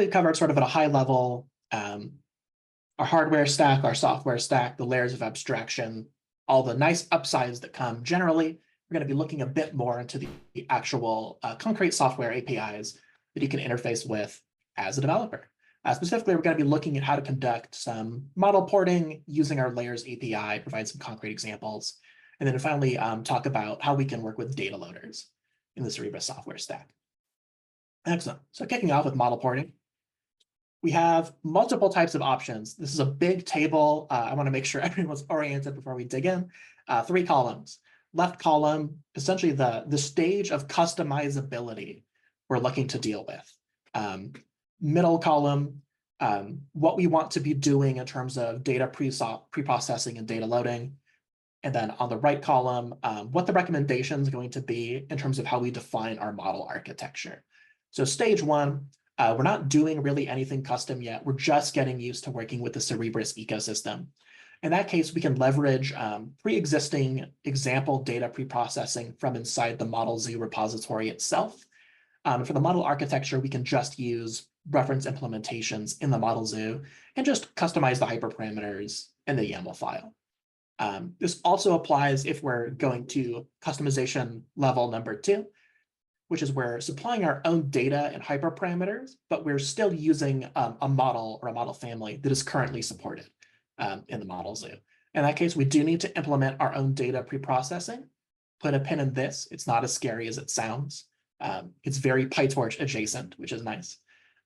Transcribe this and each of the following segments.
we've covered sort of at a high level, our hardware stack, our software stack, the layers of abstraction, all the nice upsides that come. Generally, we're going to be looking a bit more into the actual concrete software APIs that you can interface with as a developer. Specifically, we're going to be looking at how to conduct some model porting using our layers API, provide some concrete examples, and then finally talk about how we can work with data loaders in the Cerebras software stack. Excellent. So kicking off with model porting, we have multiple types of options. This is a big table. I want to make sure everyone's oriented before we dig in. 3 columns. Left column, essentially the stage of customizability we're looking to deal with. Middle column, what we want to be doing in terms of data pre-processing and data loading. And then on the right column, what the recommendation is going to be in terms of how we define our model architecture. So stage 1, we're not doing really anything custom yet. We're just getting used to working with the Cerebras ecosystem. In that case, we can leverage pre-existing example data pre-processing from inside the Model Zoo repository itself. For the model architecture, we can just use reference implementations in the Model Zoo and just customize the hyperparameters in the YAML file. This also applies if we're going to customization level number 2, which is we're supplying our own data and hyperparameters, but we're still using a model or a model family that is currently supported in the Model Zoo. In that case, we do need to implement our own data pre-processing. Put a pin in this. It's not as scary as it sounds. It's very PyTorch adjacent, which is nice.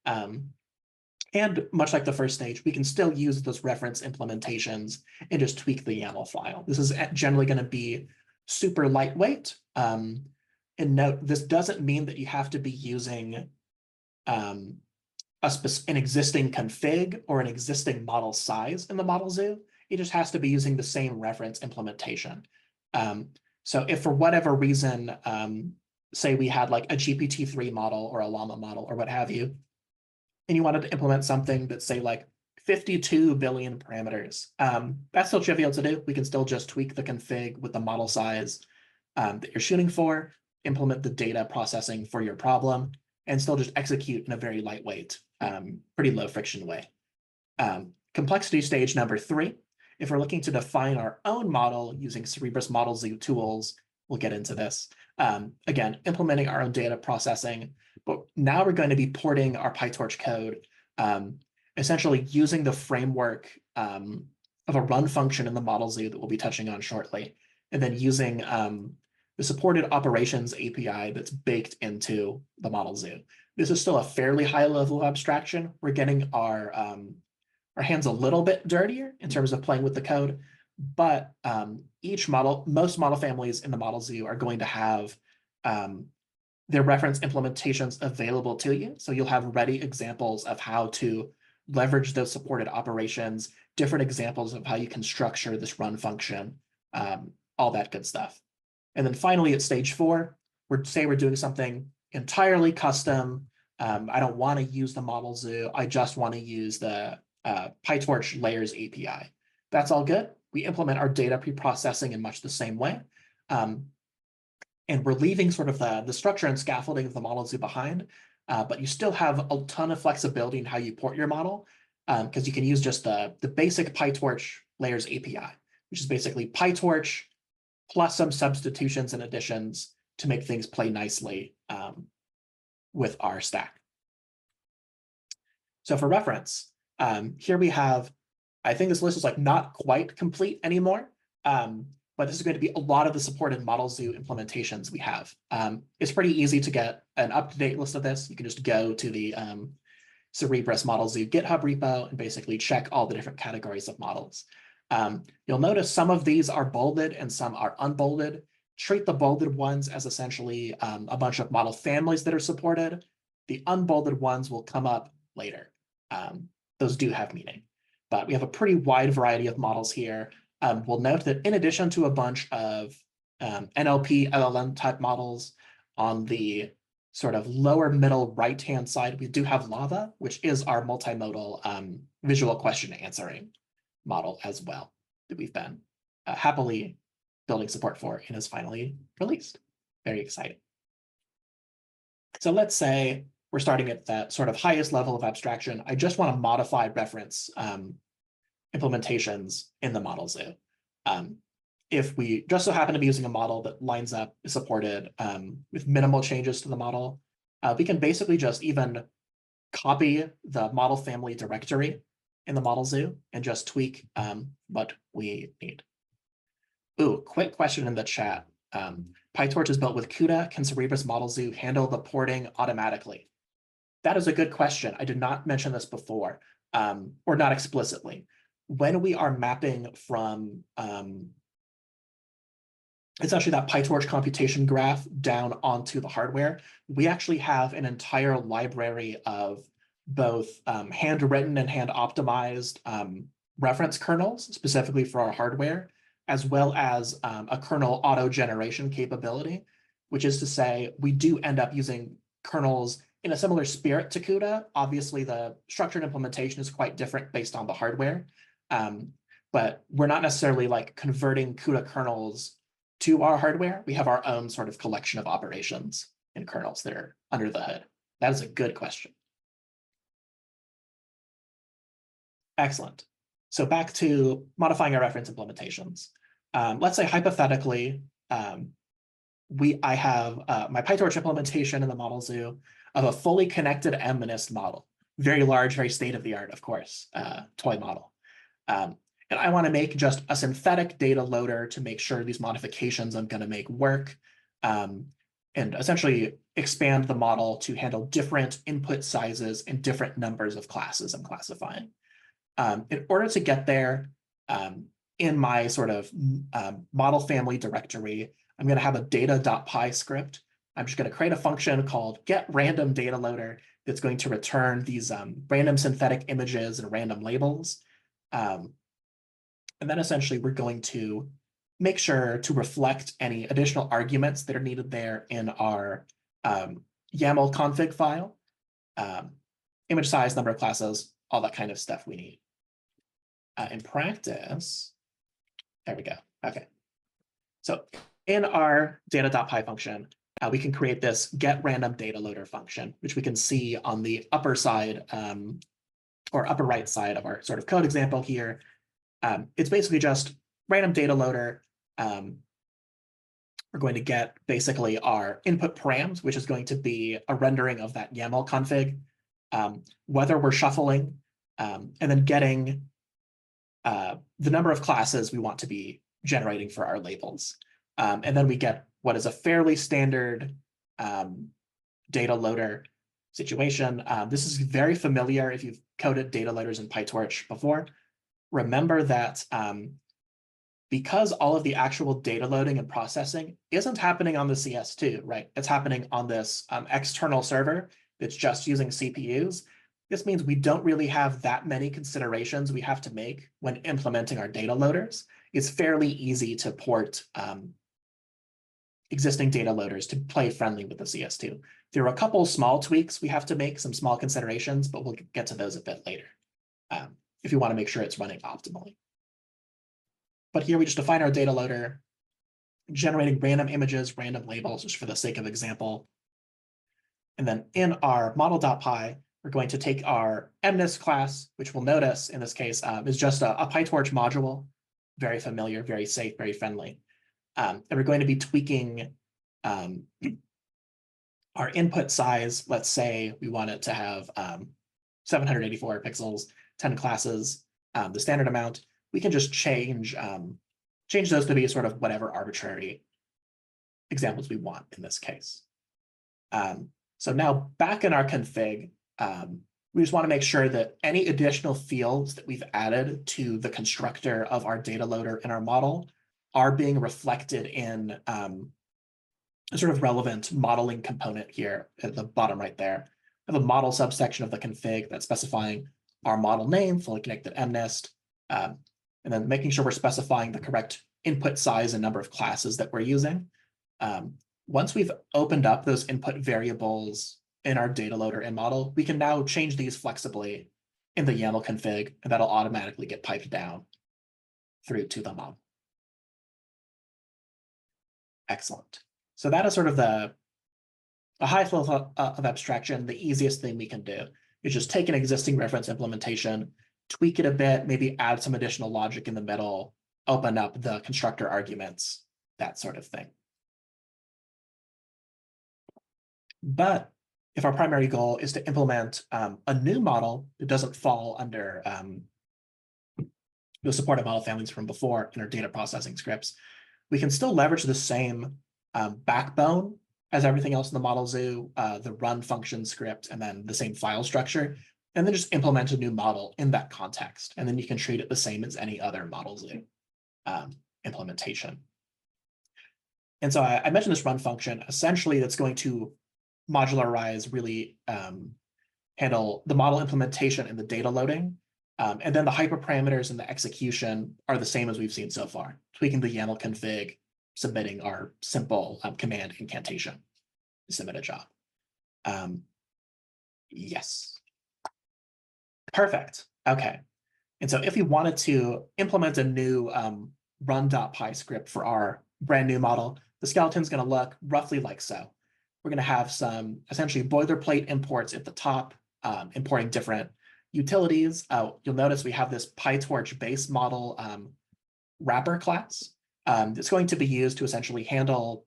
And much like the first stage, we can still use those reference implementations and just tweak the YAML file. This is generally going to be super lightweight. And note, this doesn't mean that you have to be using an existing config or an existing model size in the Model Zoo. It just has to be using the same reference implementation. So if for whatever reason, say we had like a GPT-3 model or a Llama model or what have you, and you wanted to implement something that's say like 52 billion parameters, that's still trivial to do. We can still just tweak the config with the model size that you're shooting for, implement the data processing for your problem, and still just execute in a very lightweight, pretty low friction way. Complexity stage number 3, if we're looking to define our own model using Cerebras Model Zoo tools, we'll get into this. Again, implementing our own data processing, but now we're going to be porting our PyTorch code, essentially using the framework of a run function in the Model Zoo that we'll be touching on shortly, and then using the supported operations API that's baked into the Model Zoo. This is still a fairly high level of abstraction. We're getting our hands a little bit dirtier in terms of playing with the code, but most model families in the Model Zoo are going to have their reference implementations available to you. So you'll have ready examples of how to leverage those supported operations, different examples of how you can structure this run function, all that good stuff. And then finally at stage 4, we're doing something entirely custom. I don't want to use the Model Zoo. I just want to use the PyTorch layers API. That's all good. We implement our data pre-processing in much the same way. And we're leaving sort of the structure and scaffolding of the Model Zoo behind, but you still have a ton of flexibility in how you port your model, because you can use just the basic PyTorch layers API, which is basically PyTorch plus some substitutions and additions to make things play nicely with our stack. So for reference, here we have, I think this list is like not quite complete anymore, but this is going to be a lot of the supported Model Zoo implementations we have. It's pretty easy to get an up-to-date list of this. You can just go to the Cerebras Model Zoo GitHub repo and basically check all the different categories of models. You'll notice some of these are bolded and some are unbolded. Treat the bolded ones as essentially a bunch of model families that are supported. The unbolded ones will come up later. Those do have meaning, but we have a pretty wide variety of models here. We'll note that in addition to a bunch of NLP, LLM type models on the sort of lower middle right-hand side, we do have Lava, which is our multimodal visual question answering model as well that we've been happily building support for and is finally released. Very exciting. So let's say we're starting at that sort of highest level of abstraction. I just want to modify reference implementations in the model zoo. If we just so happen to be using a model that lines up, is supported with minimal changes to the model, we can basically just even copy the model family directory in the model zoo and just tweak what we need. Ooh, quick question in the chat. PyTorch is built with CUDA. Can Cerebras Model Zoo handle the porting automatically? That is a good question. I did not mention this before, or not explicitly. When we are mapping from essentially that PyTorch computation graph down onto the hardware, we actually have an entire library of both handwritten and hand-optimized reference kernels, specifically for our hardware, as well as a kernel auto-generation capability, which is to say we do end up using kernels in a similar spirit to CUDA. Obviously, the structured implementation is quite different based on the hardware, but we're not necessarily like converting CUDA kernels to our hardware. We have our own sort of collection of operations and kernels that are under the hood. That is a good question. Excellent. So back to modifying our reference implementations. Let's say hypothetically, I have my PyTorch implementation in the model zoo of a fully connected MNIST model, very large, very state-of-the-art, of course, toy model. And I want to make just a synthetic data loader to make sure these modifications I'm going to make work, and essentially expand the model to handle different input sizes and different numbers of classes I'm classifying. In order to get there, in my sort of model family directory, I'm going to have a data.py script. I'm just going to create a function called getRandomDataLoader that's going to return these random synthetic images and random labels. And then essentially we're going to make sure to reflect any additional arguments that are needed there in our YAML config file, image size, number of classes, all that kind of stuff we need. In practice, there we go. Okay. So in our data.py function, we can create this getRandomDataLoader function, which we can see on the upper side or upper right side of our sort of code example here. It's basically just random data loader. We're going to get basically our input params, which is going to be a rendering of that YAML config, whether we're shuffling, and then getting the number of classes we want to be generating for our labels. And then we get what is a fairly standard data loader situation. This is very familiar if you've coded data loaders in PyTorch before. Remember that because all of the actual data loading and processing isn't happening on the CS2, right? It's happening on this external server that's just using CPUs. This means we don't really have that many considerations we have to make when implementing our data loaders. It's fairly easy to port existing data loaders to play friendly with the CS2. There are a couple small tweaks we have to make, some small considerations, but we'll get to those a bit later if you want to make sure it's running optimally. But here we just define our data loader, generating random images, random labels, just for the sake of example. And then in our model.py, we're going to take our MNIST class, which we'll notice in this case is just a PyTorch module, very familiar, very safe, very friendly. And we're going to be tweaking our input size. Let's say we want it to have 784 pixels, 10 classes, the standard amount. We can just change those to be sort of whatever arbitrary examples we want in this case. So now back in our config, we just want to make sure that any additional fields that we've added to the constructor of our data loader in our model are being reflected in a sort of relevant modeling component here at the bottom right there. I have a model subsection of the config that's specifying our model name, fully connected MNIST, and then making sure we're specifying the correct input size and number of classes that we're using. Once we've opened up those input variables in our data loader and model, we can now change these flexibly in the YAML config, and that'll automatically get piped down through to the model. Excellent. So that is sort of the the highest level of abstraction, the easiest thing we can do is just take an existing reference implementation, tweak it a bit, maybe add some additional logic in the middle, open up the constructor arguments, that sort of thing. But if our primary goal is to implement a new model that doesn't fall under the supported model families from before in our data processing scripts, we can still leverage the same backbone as everything else in the model zoo, the run function script, and then the same file structure, and then just implement a new model in that context. And then you can treat it the same as any other model zoo implementation. And so I mentioned this run function. Essentially, that's going to modularize, really handle the model implementation and the data loading. And then the hyperparameters and the execution are the same as we've seen so far, tweaking the YAML config, submitting our simple command incantation to submit a job. Yes. Perfect. Okay. And so if we wanted to implement a new run.py script for our brand new model, the skeleton is going to look roughly like so. We're going to have some essentially boilerplate imports at the top, importing different utilities. You'll notice we have this PyTorch base model wrapper class. It's going to be used to essentially handle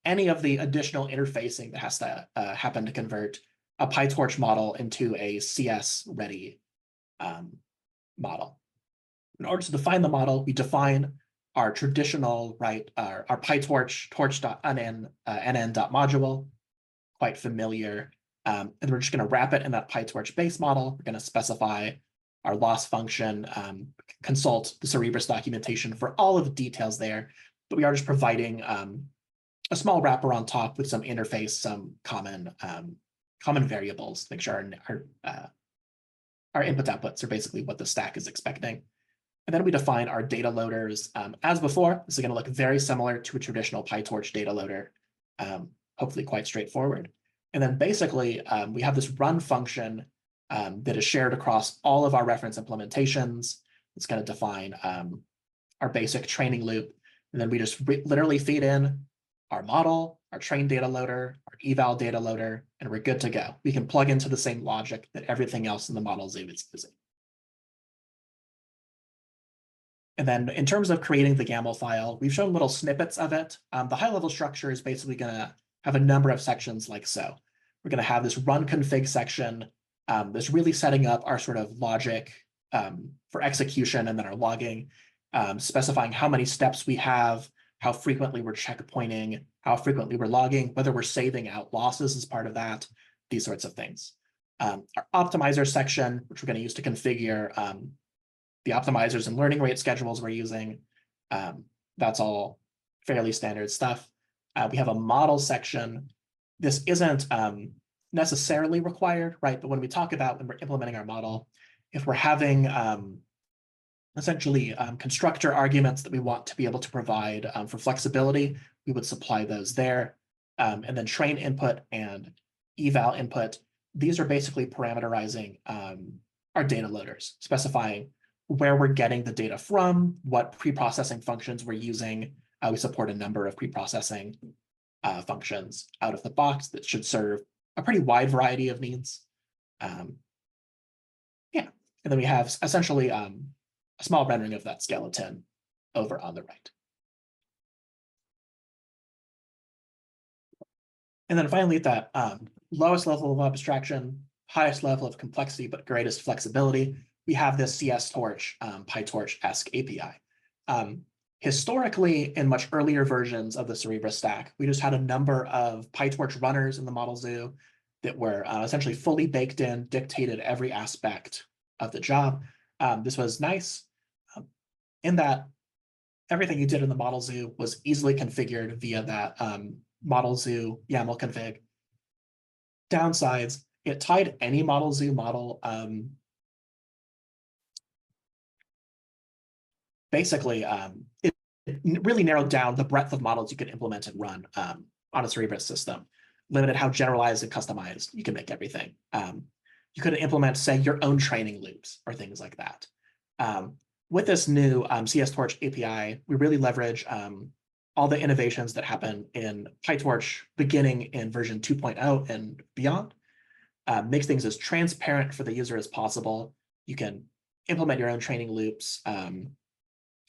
any of the additional interfacing that has to happen to convert a PyTorch model into a CS-ready model. In order to define the model, we define our traditional, our PyTorch torch.nn.module, quite familiar. And we're just going to wrap it in that PyTorch base model. We're going to specify our loss function, consult the Cerebras documentation for all of the details there. But we are just providing a small wrapper on top with some interface, some common variables, make sure our input outputs are basically what the stack is expecting. And then we define our data loaders. As before, this is going to look very similar to a traditional PyTorch data loader, hopefully quite straightforward. And then basically, we have this run function that is shared across all of our reference implementations. It's going to define our basic training loop. And then we just literally feed in our model, our train data loader, our eval data loader, and we're good to go. We can plug into the same logic that everything else in the model zoo is using. And then in terms of creating the YAML file, we've shown little snippets of it. The high-level structure is basically going to have a number of sections like so. We're going to have this run config section that's really setting up our sort of logic for execution, and then our logging, specifying how many steps we have, how frequently we're checkpointing, how frequently we're logging, whether we're saving out losses as part of that, these sorts of things. Our optimizer section, which we're going to use to configure the optimizers and learning rate schedules we're using. That's all fairly standard stuff. We have a model section. This isn't necessarily required, right? But when we talk about when we're implementing our model, if we're having essentially constructor arguments that we want to be able to provide for flexibility, we would supply those there. And then train input and eval input, these are basically parameterizing our data loaders, specifying where we're getting the data from, what pre-processing functions we're using. We support a number of pre-processing functions out of the box that should serve a pretty wide variety of needs. Yeah, and then we have essentially a small rendering of that skeleton over on the right. And then finally, at that lowest level of abstraction, highest level of complexity, but greatest flexibility, we have this CS-Torch, PyTorch-esque API. Historically, in much earlier versions of the Cerebras stack, we just had a number of PyTorch runners in the model zoo that were essentially fully baked in, dictated every aspect of the job. This was nice in that everything you did in the model zoo was easily configured via that model zoo YAML config. Downsides, it tied any model zoo model basically, it really narrowed down the breadth of models you could implement and run on a Cerebras system, limited how generalized and customized you can make everything. You could implement, say, your own training loops or things like that. With this new CS-Torch API, we really leverage all the innovations that happen in PyTorch beginning in version 2.0 and beyond. Makes things as transparent for the user as possible. You can implement your own training loops and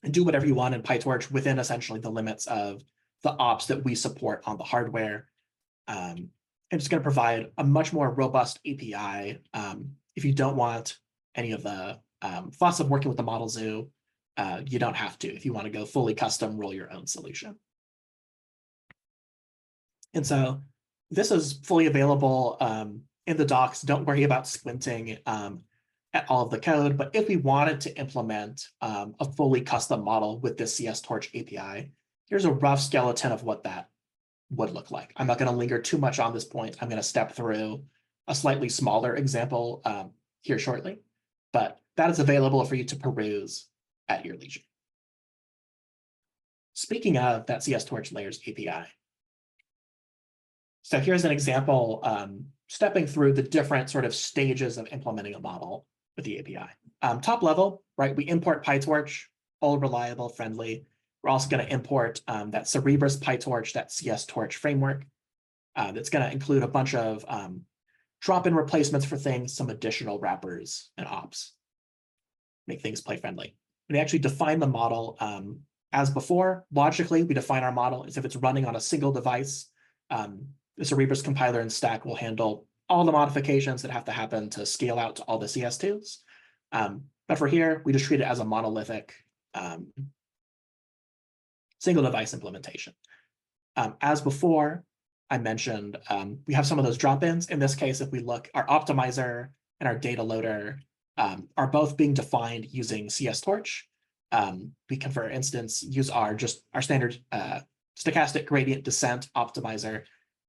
do whatever you want in PyTorch within essentially the limits of the ops that we support on the hardware. And it's going to provide a much more robust API. If you don't want any of the fuss of working with the model zoo, you don't have to. If you want to go fully custom, roll your own solution. And so this is fully available in the docs. Don't worry about squinting at all of the code. But if we wanted to implement a fully custom model with this CS-Torch API, here's a rough skeleton of what that would look like. I'm not going to linger too much on this point. I'm going to step through a slightly smaller example here shortly, but that is available for you to peruse at your leisure. Speaking of that CS-Torch Layers API, so here's an example stepping through the different sort of stages of implementing a model with the API. Top level, right? We import PyTorch, all reliable, friendly. We're also going to import that Cerebras PyTorch, that CS-Torch framework. That's going to include a bunch of drop-in replacements for things, some additional wrappers and ops. Make things play friendly. We actually define the model as before. Logically, we define our model as if it's running on a single device. The Cerebras compiler and stack will handle all the modifications that have to happen to scale out to all the CS2s. But for here, we just treat it as a monolithic single device implementation. As before, I mentioned we have some of those drop-ins. In this case, if we look, our optimizer and our data loader are both being defined using CS-Torch. We can, for instance, use our standard stochastic gradient descent optimizer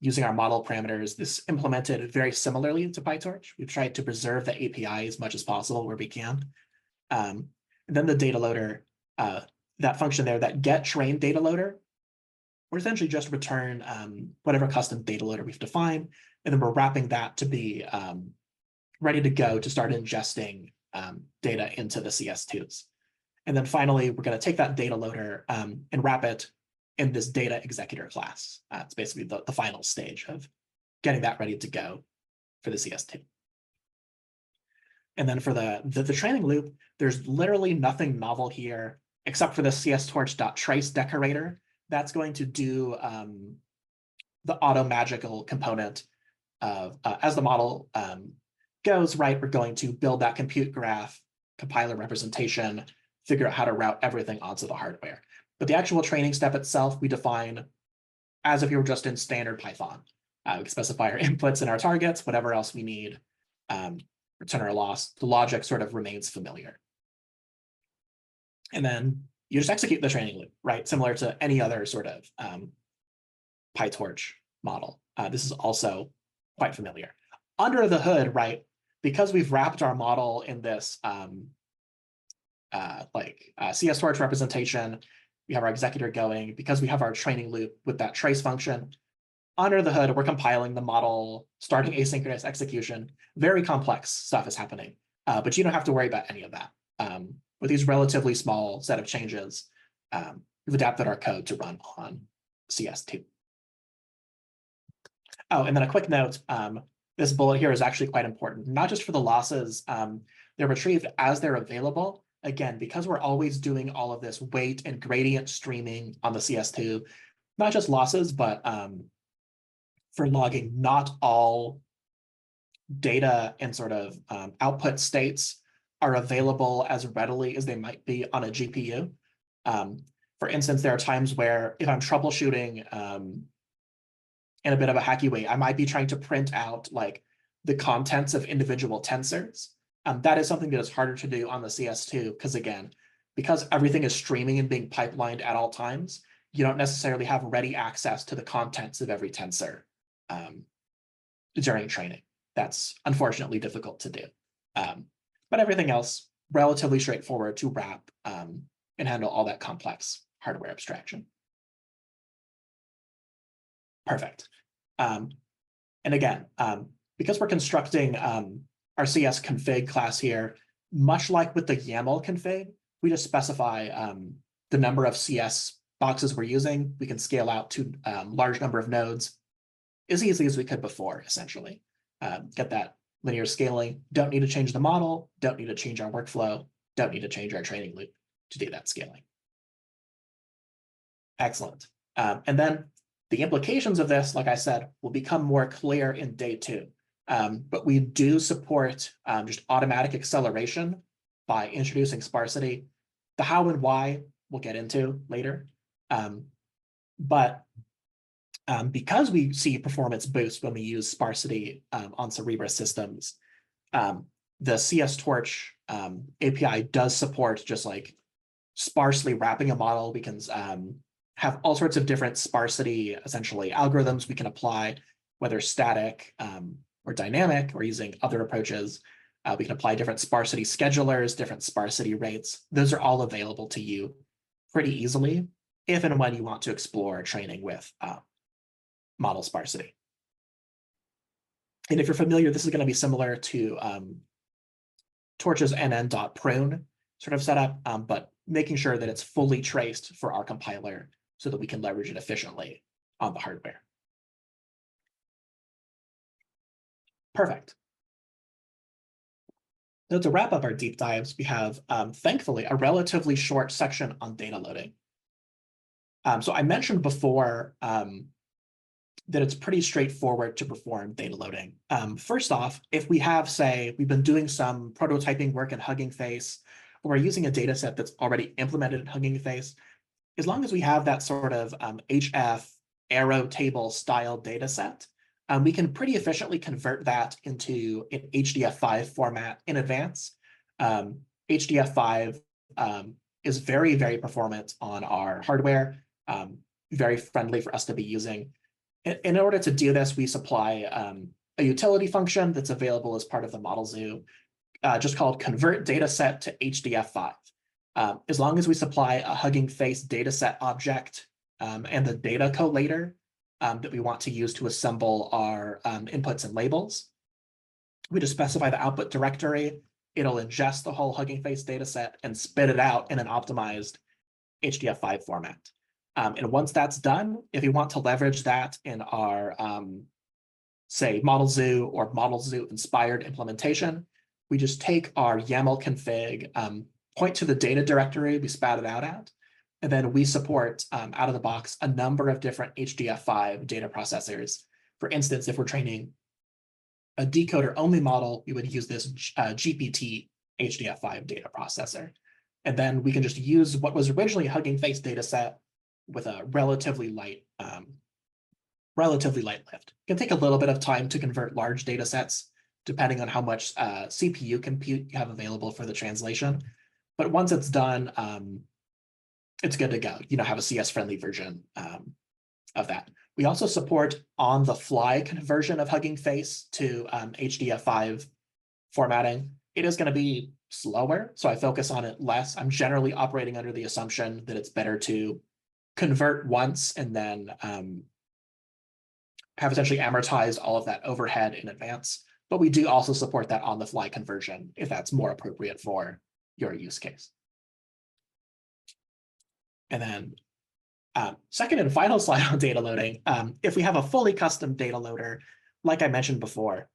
using our model parameters. This implemented very similarly to PyTorch. We've tried to preserve the API as much as possible where we can. And then the data loader, that function there, that get train data loader, we're essentially just return whatever custom data loader we've defined, and then we're wrapping that to be ready to go to start ingesting data into the CS2s. And then finally, we're going to take that data loader and wrap it in this data executor class. It's basically the final stage of getting that ready to go for the CS2. And then for the training loop, there's literally nothing novel here except for the CS-Torch.trace decorator. That's going to do the auto magical component of as the model goes, right, we're going to build that compute graph, compiler representation, figure out how to route everything onto the hardware. But the actual training step itself, we define as if you were just in standard Python. We can specify our inputs and our targets, whatever else we need, return our loss. The logic sort of remains familiar. And then you just execute the training loop, right? Similar to any other sort of PyTorch model. This is also quite familiar. Under the hood, right, because we've wrapped our model in this CS-Torch representation, we have our executor going, because we have our training loop with that trace function. Under the hood, we're compiling the model, starting asynchronous execution. Very complex stuff is happening, but you don't have to worry about any of that. With these relatively small set of changes, we've adapted our code to run on CS2. Oh, and then a quick note, this bullet here is actually quite important, not just for the losses. They're retrieved as they're available. Again, because we're always doing all of this weight and gradient streaming on the CS2, not just losses, but for logging, not all data and sort of output states are available as readily as they might be on a GPU. For instance, there are times where if I'm troubleshooting in a bit of a hacky way, I might be trying to print out like the contents of individual tensors. That is something that is harder to do on the CS2 because, again, because everything is streaming and being pipelined at all times, you don't necessarily have ready access to the contents of every tensor during training. That's unfortunately difficult to do. But everything else, relatively straightforward to wrap and handle all that complex hardware abstraction. Perfect. And again, because we're constructing our CS config class here, much like with the YAML config, we just specify the number of CS boxes we're using, we can scale out to large number of nodes as easily as we could before, essentially. Get that linear scaling, don't need to change the model, don't need to change our workflow, don't need to change our training loop to do that scaling. Excellent. And then the implications of this, like I said, will become more clear in day 2. But we do support just automatic acceleration by introducing sparsity. The how and why we'll get into later. But because we see performance boost when we use sparsity on Cerebras systems, the CS Torch API does support just like sparsely wrapping a model. We can have all sorts of different sparsity, essentially, algorithms we can apply, whether static or dynamic, or using other approaches. We can apply different sparsity schedulers, different sparsity rates. Those are all available to you pretty easily if and when you want to explore training with model sparsity. And if you're familiar, this is going to be similar to Torch's nn.prune sort of setup, but making sure that it's fully traced for our compiler so that we can leverage it efficiently on the hardware. Perfect. So to wrap up our deep dives, we have, thankfully, a relatively short section on data loading. So I mentioned before that it's pretty straightforward to perform data loading. First off, if we have, say, we've been doing some prototyping work in Hugging Face, or we're using a data set that's already implemented in Hugging Face, as long as we have that sort of HF arrow table style data set, we can pretty efficiently convert that into an HDF5 format in advance. HDF5 is very, very performant on our hardware, very friendly for us to be using. In order to do this, we supply a utility function that's available as part of the model zoo, just called convert dataset to HDF5. As long as we supply a Hugging Face dataset object and the data collator that we want to use to assemble our inputs and labels, we just specify the output directory. It'll ingest the whole Hugging Face dataset and spit it out in an optimized HDF5 format. And once that's done, if we want to leverage that in our, say, Model Zoo or Model Zoo inspired implementation, we just take our YAML config, point to the data directory we spat it out at, and then we support out of the box a number of different HDF5 data processors. For instance, if we're training a decoder-only model, we would use this GPT HDF5 data processor. And then we can just use what was originally a Hugging Face data set with a relatively light lift. It can take a little bit of time to convert large data sets, depending on how much CPU compute you have available for the translation. But once it's done, it's good to go. Have a CS-friendly version of that. We also support on-the-fly conversion of Hugging Face to HDF5 formatting. It is going to be slower, so I focus on it less. I'm generally operating under the assumption that it's better to convert once and then have essentially amortized all of that overhead in advance. But we do also support that on-the-fly conversion if that's more appropriate for your use case. And then second and final slide on data loading. If we have a fully custom data loader, like I mentioned before,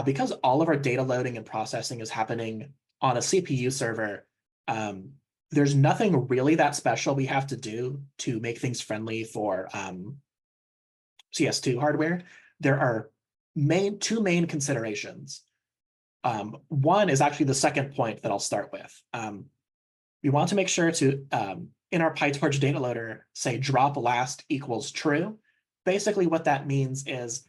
because all of our data loading and processing is happening on a CPU server, there's nothing really that special we have to do to make things friendly for CS2 hardware. There are two main considerations. One is actually the second point that I'll start with. We want to make sure to, in our PyTorch data loader, say drop last equals true. Basically what that means is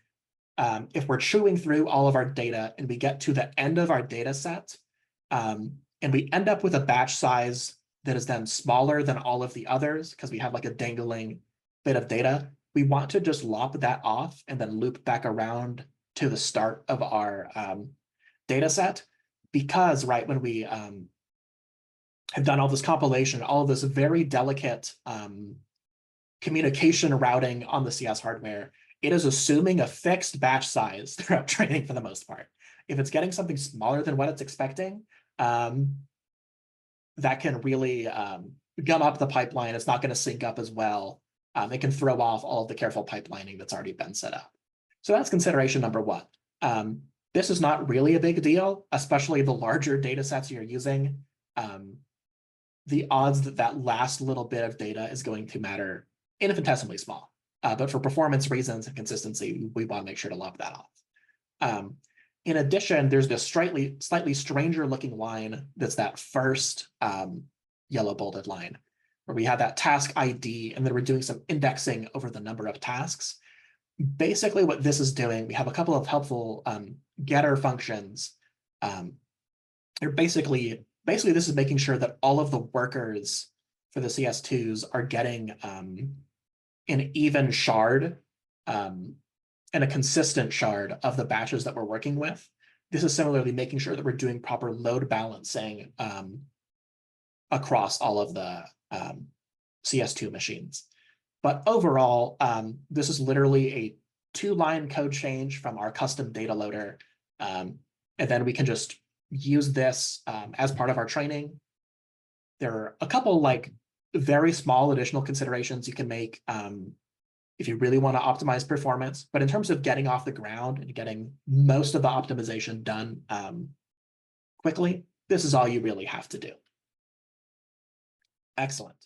if we're chewing through all of our data and we get to the end of our data set, and we end up with a batch size that is then smaller than all of the others because we have like a dangling bit of data, we want to just lop that off and then loop back around to the start of our data set. Because when we have done all this compilation, all of this very delicate communication routing on the CS hardware, it is assuming a fixed batch size throughout training for the most part. If it's getting something smaller than what it's expecting, that can really gum up the pipeline, it's not going to sync up as well. It can throw off all of the careful pipelining that's already been set up. So that's consideration number one. This is not really a big deal, especially the larger data sets you're using. The odds that that last little bit of data is going to matter infinitesimally small. But for performance reasons and consistency, we want to make sure to lop that off. In addition, there's this slightly stranger looking line that's that first yellow bolded line, where we have that task ID, and then we're doing some indexing over the number of tasks. Basically, what this is doing, we have a couple of helpful getter functions. Basically, this is making sure that all of the workers for the CS2s are getting an even shard and a consistent shard of the batches that we're working with. This is similarly making sure that we're doing proper load balancing across all of the CS2 machines. But overall, this is literally a 2-line code change from our custom data loader. And then we can just use this as part of our training. There are a couple like very small additional considerations you can make if you really want to optimize performance. But in terms of getting off the ground and getting most of the optimization done quickly, this is all you really have to do. Excellent.